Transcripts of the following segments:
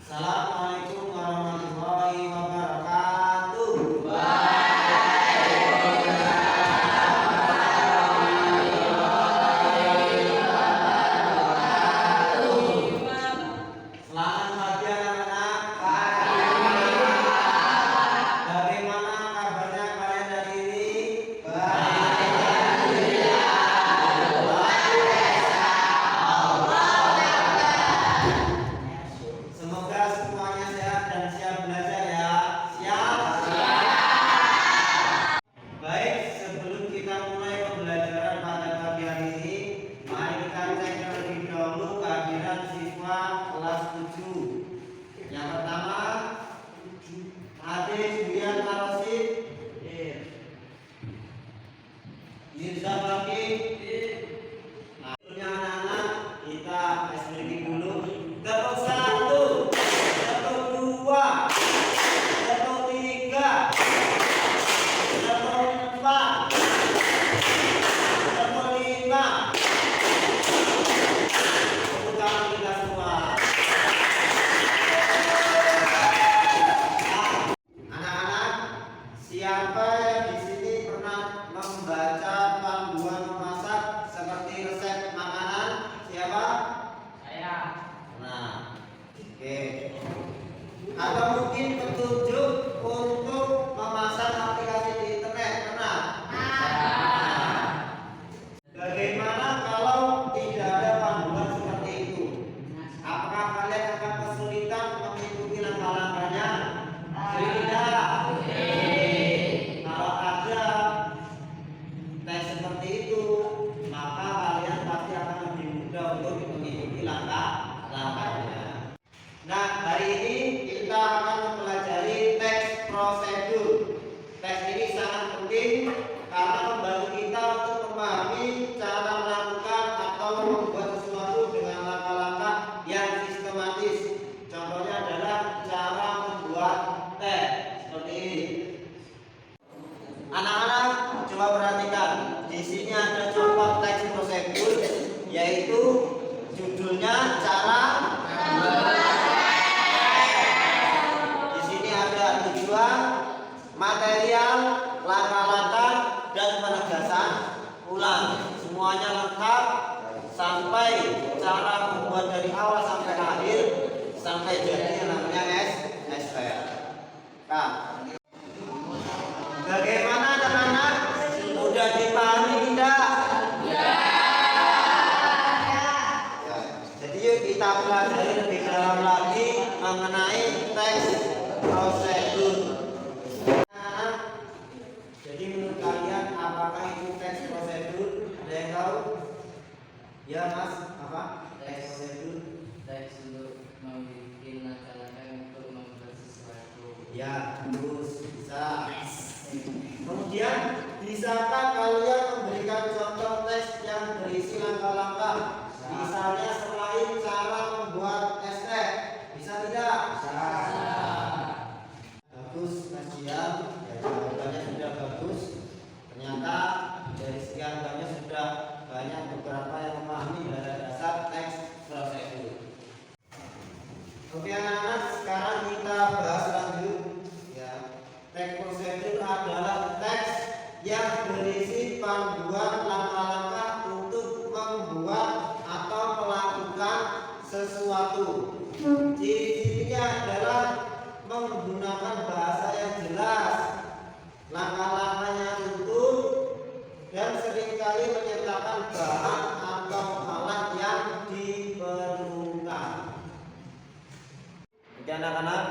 Assalamualaikum warahmatullahi wabarakatuh. Selamat pagi anak-anak. Bagaimana kabarnya kalian hari ini? Semoga semuanya sehat dan siap belajar ya. Siap? Baik, sebelum kita mulai pembelajaran pada pagi hari ini, mari kita cek terlebih dahulu kehadiran siswa kelas 7. Yang pertama, Ade Julian Tarosid, Mirza Baki. Nah, tentunya anak-anak kita SPG dulu. Tepuk 1, tepuk 2, tepuk 3, tepuk 4, tepuk 5. Tepuk tangan kita semua. Anak-anak, siapa yang di sini pernah membaca panduan memasak seperti resep makanan? Siapa? Saya. Nah, oke. Atau mungkin petunjuk untuk memasang aplikasi di internet pernah? Nah, bagaimana kalau tidak ada panduan seperti itu? Apakah kalian akan kesulitan mengikuti langkah-langkahnya? Tidak. Kalau ada teks seperti itu, maka kalian pasti akan lebih mudah untuk mengikuti langkah-langkahnya. Nah, hari ini kita akan mempelajari teks prosedur. Teks ini sangat penting karena membantu kita untuk memahami cara melakukan atau membuat sesuatu dengan langkah-langkah yang sistematis. Contohnya adalah cara membuat teks seperti ini. Anak-anak, coba perhatikan. Di sini ada contoh teks prosedur, yaitu judulnya cara. Di sini ada tujuan, material, langkah-langkah, dan penegasan ulang. Semuanya lengkap sampai cara membuat dari awal sampai akhir sampai jadi yang namanya SPL. Nah, bagaimana anak-anak? Sudah dipahami tidak? Ya. Jadi yuk kita pelajari lebih dalam lagi mengenai teks prosedur. Nah, jadi menurut kalian apakah itu teks prosedur? Ada yang tahu? Ya Mas, apa? Teks prosedur? Teks untuk membuat langkah-langkah untuk membuat sesuatu. Ya, terus bisa. Kemudian, bisakah kalian memberikan contoh teks yang berisi langkah-langkah? Misalnya selain cara membuat estek, bisa tidak? Bisa. Bagus, Mas Jian. Ya, jawabannya sudah bagus. Ternyata dari sekian banyak sudah banyak beberapa yang memahami dasar teks prosedur. Oke anak-anak, sekarang kita bahas lanjut. Ya, teks prosedur adalah teks yang berisi panduan langkah-langkah untuk membuat atau melakukan sesuatu. Ciri-cirinya adalah menggunakan bahasa yang jelas, langkah-langkahnya utuh, dan seringkali menyertakan bahan atau alat yang diperlukan. Oke anak-anak,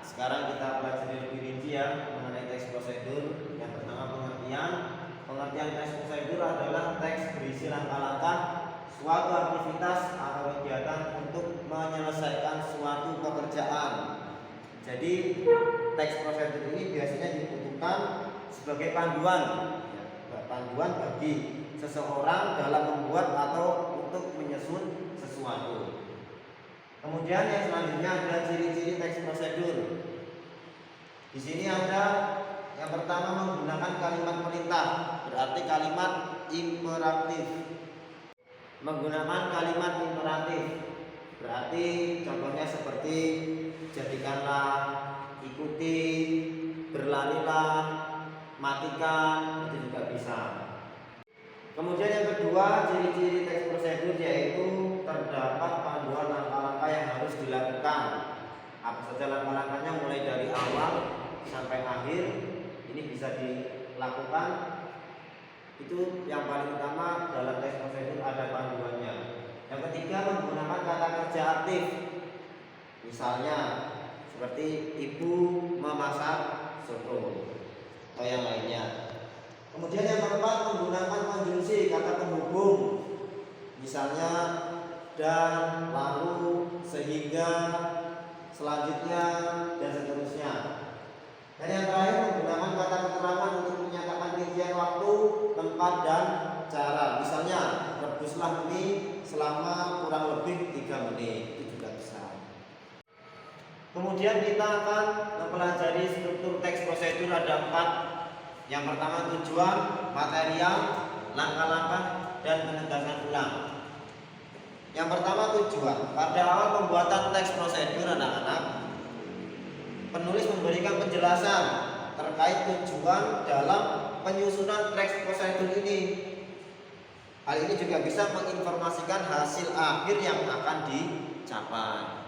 sekarang kita pelajari lebih rinci ya mengenai teks prosedur. Yang pertama pengertian. Pengertian teks prosedur adalah teks berisi langkah-langkah suatu aktivitas atau kegiatan untuk menyelesaikan suatu pekerjaan. Jadi teks prosedur ini biasanya dibutuhkan sebagai panduan, panduan bagi seseorang dalam membuat atau untuk menyusun sesuatu. Kemudian yang selanjutnya adalah ciri-ciri teks prosedur. Di sini ada yang pertama menggunakan kalimat perintah, berarti kalimat imperatif. Menggunakan kalimat imperatif berarti contohnya seperti bereskanlah, ikuti, berlarilah, matikan, itu juga bisa. Kemudian yang kedua, ciri-ciri teks prosedur yaitu terdapat panduan langkah-langkah yang harus dilakukan. Apa saja langkah-langkahnya mulai dari awal sampai akhir, ini bisa dilakukan. Itu yang paling utama dalam teks prosedur, ada panduannya. Yang ketiga, menggunakan kata kerja aktif. Misalnya seperti ibu memasak soto atau yang lainnya. Kemudian yang keempat, menggunakan konjungsi kata penghubung. Misalnya dan, lalu, sehingga, selanjutnya, dan seterusnya. Dan yang terakhir, menggunakan kata keterangan untuk menyatakan rincian waktu, tempat, dan cara. Misalnya rebuslah mie selama kurang lebih 3 menit. Itu juga bisa. Kemudian kita akan mempelajari struktur teks prosedur, ada 4. Yang pertama, tujuan, material, langkah-langkah, dan penegasan ulang. Yang pertama, tujuan. Pada awal pembuatan teks prosedur, anak-anak, penulis memberikan penjelasan terkait tujuan dalam penyusunan teks prosedur ini. Hal ini juga bisa menginformasikan hasil akhir yang akan dicapai.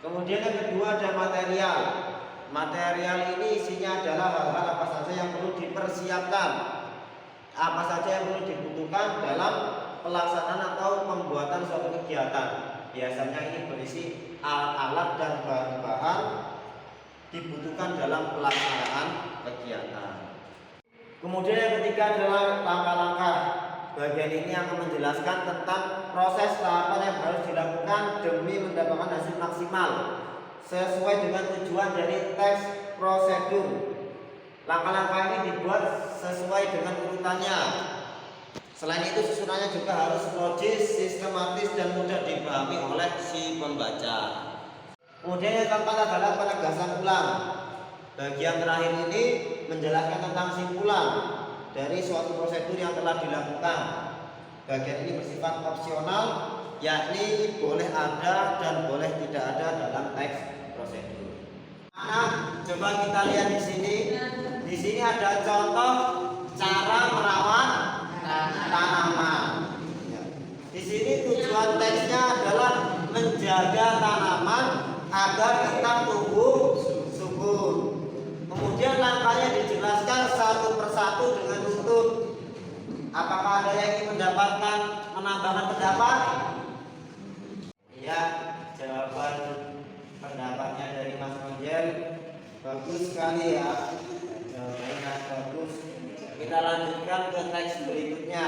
Kemudian yang kedua, ada material. Material ini isinya adalah hal-hal apa saja yang perlu dipersiapkan, apa saja yang perlu dibutuhkan dalam pelaksanaan atau pembuatan suatu kegiatan. Biasanya ini berisi alat-alat dan bahan-bahan dibutuhkan dalam pelaksanaan kegiatan. Kemudian yang ketiga adalah langkah-langkah. Bagian ini akan menjelaskan tentang proses tahapan yang harus dilakukan demi mendapatkan hasil maksimal sesuai dengan tujuan dari teks prosedur. Langkah-langkah ini dibuat sesuai dengan urutannya. Selain itu, susunannya juga harus logis, sistematis, dan mudah dipahami oleh si pembaca. Kemudian yang keempat adalah penegasan ulang. Bagian terakhir ini menjelaskan tentang simpulan dari suatu prosedur yang telah dilakukan. Bagian ini bersifat opsional, yakni boleh ada dan boleh tidak ada dalam teks prosedur. Nah, coba kita lihat di sini. Di sini ada contoh cara merawat tanaman. Di sini tujuan teksnya adalah menjaga tanaman agar tetap tumbuh subur. Kemudian langkahnya dijelaskan satu persatu dengan utuh. Apakah ada yang ingin menambahkan pendapat? Ya, jawaban pendapatnya dari Mas Monjel bagus sekali ya. Jawabannya bagus. Kita lanjutkan ke teks berikutnya.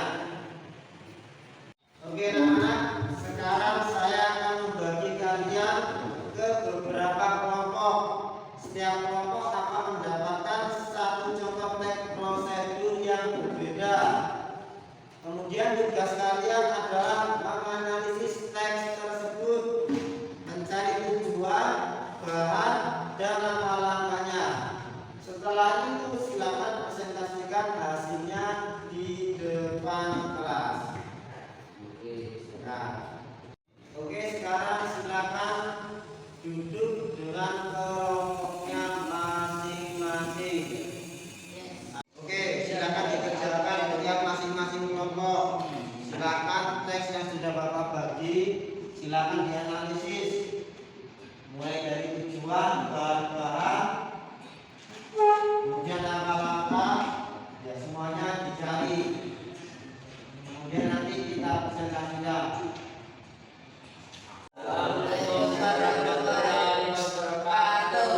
Oke anak-anak, sekarang saya akan membagi kalian ke beberapa kelompok. Setiap kelompok akan mendapatkan satu contoh teks prosedur yang berbeda. Kemudian tugas kalian adalah menganalisis teks tersebut, mencari tujuan, bahan, dan langkah-langkahnya. Setelah itu silakan presentasikan hasilnya di depan kelas. Oke, sekarang silakan duduk dengan kelompoknya masing-masing. Oke, silakan dikerjakan setiap masing-masing kelompok. Silakan teks yang sudah Bapak bagi, silakan dianalisis mulai dari tujuan, bahan-bahan, kemudian langkah-langkah, ya semuanya dicari. Kemudian nanti kita presentasikan. Assalamualaikum warahmatullahi wabarakatuh.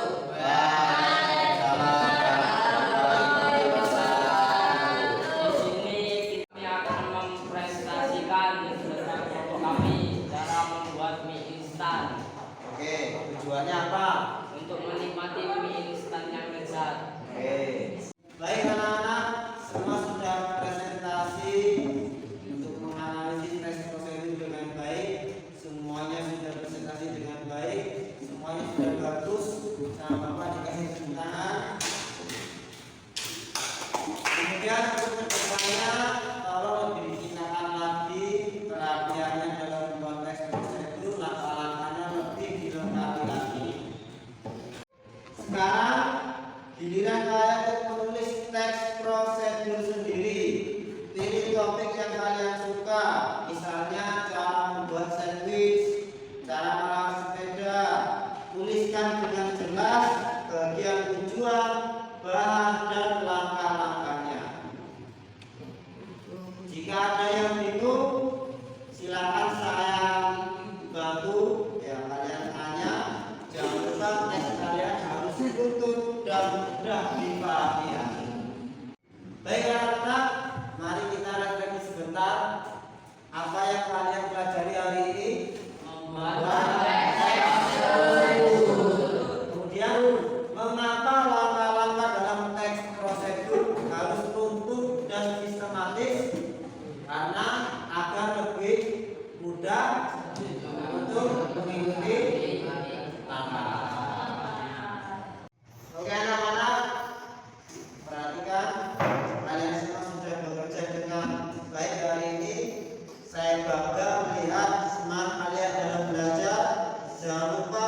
Di sini kami akan mempresentasikan kelompok kami cara membuat mie instan. Oke, tujuannya apa? Untuk menikmati mie instan yang lezat. Oke. Baik anak-anak, semua sudah presentasi untuk menganalisis teks prosedur dengan baik. Semuanya sudah presentasi dengan baik. Semuanya sudah bagus. Sama Bapak dikasih tepuk tangan. Kemudian untuk kedepannya tolong lebih ditingkatkan lagi perhatiannya dalam membuat teks prosedur, langkah-langkahnya lebih dilengkapi lagi. Jangan lupa